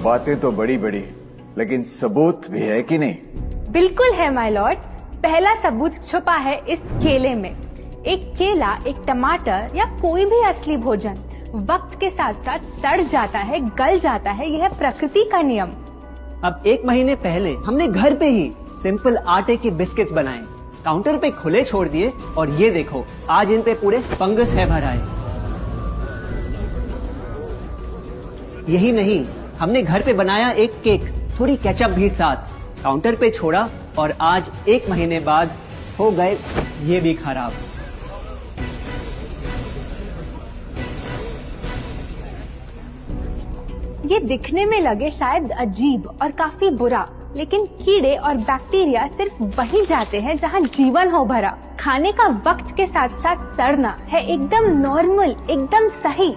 बातें तो बड़ी बड़ी, लेकिन सबूत भी है कि नहीं? बिल्कुल है माय लॉर्ड। पहला सबूत छुपा है इस केले में। एक केला, एक टमाटर या कोई भी असली भोजन वक्त के साथ साथ सड़ जाता है, गल जाता है। यह है प्रकृति का नियम। अब 1 महीने पहले हमने घर पे ही सिंपल आटे के बिस्किट्स बनाए, काउंटर पे खुले छोड़ दिए और ये देखो आज इन पे पूरे फंगस है भर आए। यही नहीं, हमने घर पे बनाया एक केक, थोड़ी केचप भी साथ, काउंटर पे छोड़ा और आज 1 महीने बाद हो गए ये भी खराब। ये दिखने में लगे शायद अजीब और काफी बुरा, लेकिन कीड़े और बैक्टीरिया सिर्फ वहीं जाते हैं जहां जीवन हो भरा। खाने का वक्त के साथ साथ सड़ना है एकदम नॉर्मल, एकदम सही।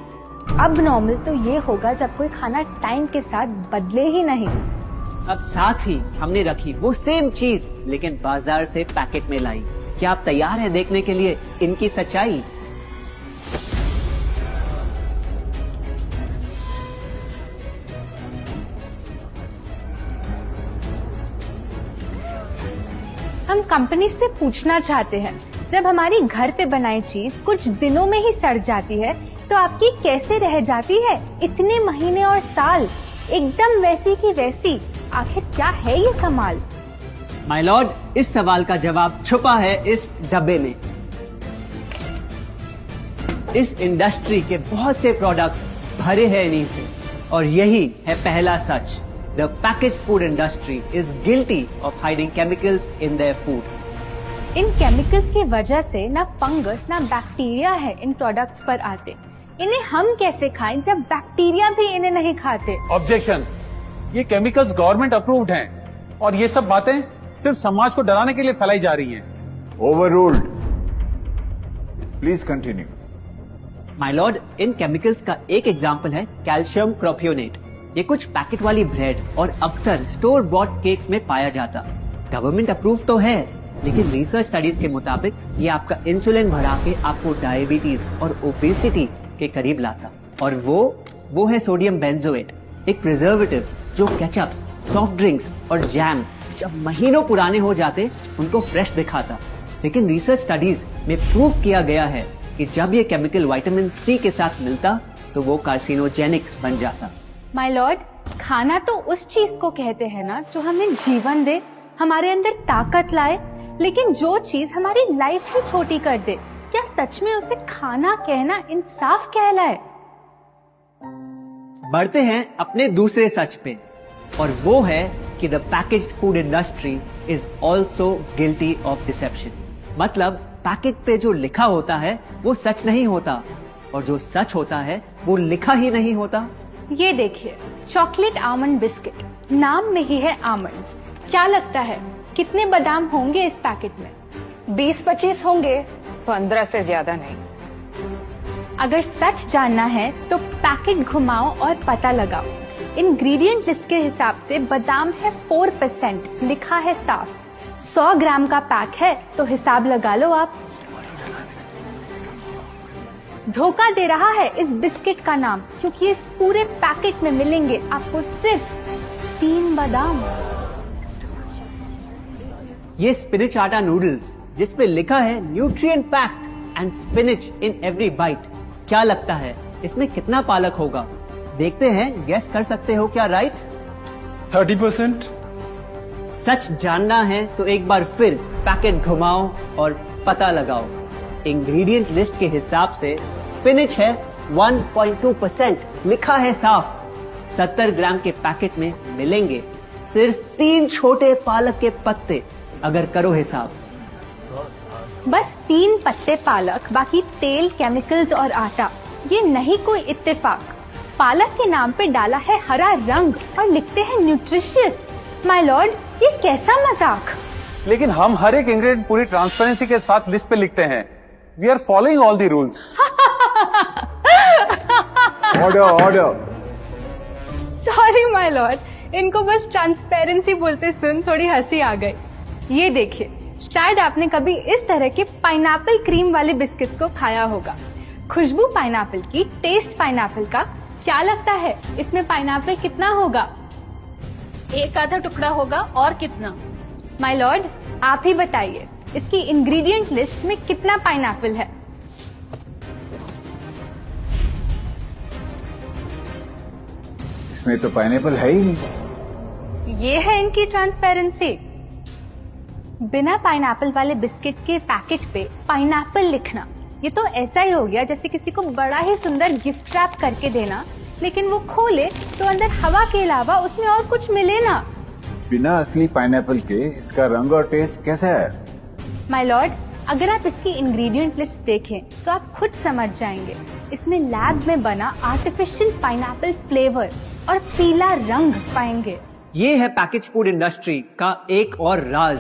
अब नॉर्मल तो ये होगा जब कोई खाना टाइम के साथ बदले ही नहीं। अब साथ ही हमने रखी वो सेम चीज लेकिन बाजार से पैकेट में लाई। क्या आप तैयार हैं देखने के लिए इनकी सच्चाई? हम कंपनी से पूछना चाहते हैं, जब हमारी घर पे बनाई चीज कुछ दिनों में ही सड़ जाती है तो आपकी कैसे रह जाती है इतने महीने और साल, एकदम वैसी की वैसी? आखिर क्या है ये कमाल? माय लॉर्ड, इस सवाल का जवाब छुपा है इस डब्बे में। इस इंडस्ट्री के बहुत से प्रोडक्ट्स भरे हैं इन्हीं से और यही है पहला सच। The packaged food industry is guilty of hiding chemicals in their food. In chemicals की वजह से ना फंगस ना बैक्टीरिया है इन प्रोडक्ट्स पर आते। इन्हें हम कैसे खाएं जब बैक्टीरिया भी इन्हें नहीं खाते? ऑब्जेक्शन, ये केमिकल्स गवर्नमेंट अप्रूव्ड हैं और ये सब बातें सिर्फ समाज को डराने के लिए फैलाई जा रही हैं। Overruled. Please continue. My Lord, in chemicals का एक एग्जाम्पल है कैल्शियम प्रोपियोनेट। ये कुछ पैकेट वाली ब्रेड और अक्सर स्टोर बॉट केक्स में पाया जाता। गवर्नमेंट अप्रूव तो है, लेकिन रिसर्च स्टडीज के मुताबिक ये आपका इंसुलिन बढ़ा के आपको डायबिटीज और ओबेसिटी के करीब लाता। और वो है सोडियम बेंजोएट, एक प्रिजर्वेटिव जो केचप्स, सॉफ्ट ड्रिंक्स और जैम जब महीनों पुराने हो जाते उनको फ्रेश दिखाता। लेकिन रिसर्च स्टडीज में प्रूव किया गया है कि जब ये केमिकल विटामिन सी के साथ मिलता तो वो कार्सिनोजेनिक बन जाता। माय लॉर्ड, खाना तो उस चीज को कहते हैं ना जो हमें जीवन दे, हमारे अंदर ताकत लाए, लेकिन जो चीज हमारी लाइफ ही छोटी कर दे, क्या सच में उसे खाना कहना इंसाफ कहलाए? बढ़ते हैं अपने दूसरे सच पे और वो है कि the packaged food industry is also guilty of deception. मतलब पैकेट पे जो लिखा होता है वो सच नहीं होता और जो सच होता है वो लिखा ही नहीं होता। ये देखिए, चॉकलेट आमंड बिस्किट, नाम में ही है आमंड्स। क्या लगता है कितने बादाम होंगे इस पैकेट में? 20-25 होंगे, 15 से ज्यादा नहीं। अगर सच जानना है तो पैकेट घुमाओ और पता लगाओ। इंग्रेडिएंट लिस्ट के हिसाब से बादाम है 4%, लिखा है साफ। 100 ग्राम का पैक है तो हिसाब लगा लो आप। धोखा दे रहा है इस बिस्किट का नाम, क्योंकि इस पूरे पैकेट में मिलेंगे आपको सिर्फ 3 बादाम। ये स्पिनच आटा नूडल्स जिसपे लिखा है nutrient packed and spinach in every bite. क्या लगता है इसमें कितना पालक होगा? देखते हैं, गेस कर सकते हो क्या? राइट, 30%। सच जानना है तो एक बार फिर पैकेट घुमाओ और पता लगाओ। इंग्रेडिएंट लिस्ट के हिसाब से स्पिनच है 1.2%, लिखा है साफ। 70 ग्राम के पैकेट में मिलेंगे सिर्फ 3 छोटे पालक के पत्ते। अगर करो हिसाब, बस 3 पत्ते पालक, बाकी तेल, केमिकल्स और आटा। ये नहीं कोई इत्तेफाक। पालक के नाम पे डाला है हरा रंग और लिखते हैं न्यूट्रिशियस। माय लॉर्ड, ये कैसा मजाक? लेकिन हम हर एक इंग्रेडिएंट पूरी ट्रांसपेरेंसी के साथ लिस्ट पे लिखते हैं। We are following all the rules. Order. Sorry my lord, इनको बस ट्रांसपेरेंसी बोलते सुन थोड़ी हंसी आ गई। ये देखिए, शायद आपने कभी इस तरह के पाइनएप्पल क्रीम वाले बिस्किट्स को खाया होगा। खुशबू पाइनएप्पल की, टेस्ट पाइनएप्पल का। क्या लगता है इसमें पाइनएप्पल कितना होगा? एक आधा टुकड़ा होगा, और कितना? माय लॉर्ड, आप ही बताइए, इसकी इंग्रेडिएंट लिस्ट में कितना पाइनएप्पल है? इसमें तो पाइनएप्पल है ही नहीं। ये है इनकी ट्रांसपेरेंसी। बिना पाइनएप्पल वाले बिस्किट के पैकेट पे पाइनएप्पल लिखना, ये तो ऐसा ही हो गया जैसे किसी को बड़ा ही सुंदर गिफ्ट रैप करके देना, लेकिन वो खोले तो अंदर हवा के अलावा उसमें और कुछ मिले ना। बिना असली पाइनएप्पल के इसका रंग और टेस्ट कैसा है? माय लॉर्ड, अगर आप इसकी इंग्रेडिएंट लिस्ट देखें तो आप खुद समझ जाएंगे। इसमें लैब में बना आर्टिफिशियल पाइनएप्पल फ्लेवर और पीला रंग पाएंगे। ये है पैकेज फूड इंडस्ट्री का एक और राज।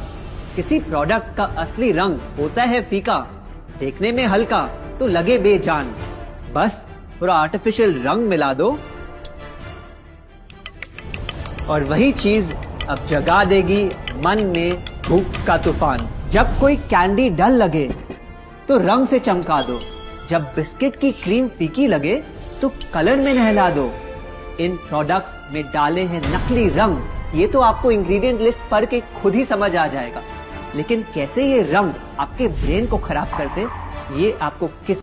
किसी प्रोडक्ट का असली रंग होता है फीका, देखने में हल्का तो लगे बेजान। बस थोड़ा आर्टिफिशियल रंग मिला दो और वही चीज अब जगा देगी मन में भूख का तूफान। जब कोई कैंडी डल लगे तो रंग से चमका दो, जब बिस्किट की क्रीम फीकी लगे तो कलर में नहला दो। इन प्रोडक्ट्स में डाले हैं नकली रंग, ये तो आपको इंग्रेडिएंट लिस्ट पढ़ के खुद ही समझ आ जाएगा। लेकिन कैसे ये रंग आपके ब्रेन को खराब करते, ये आपको किस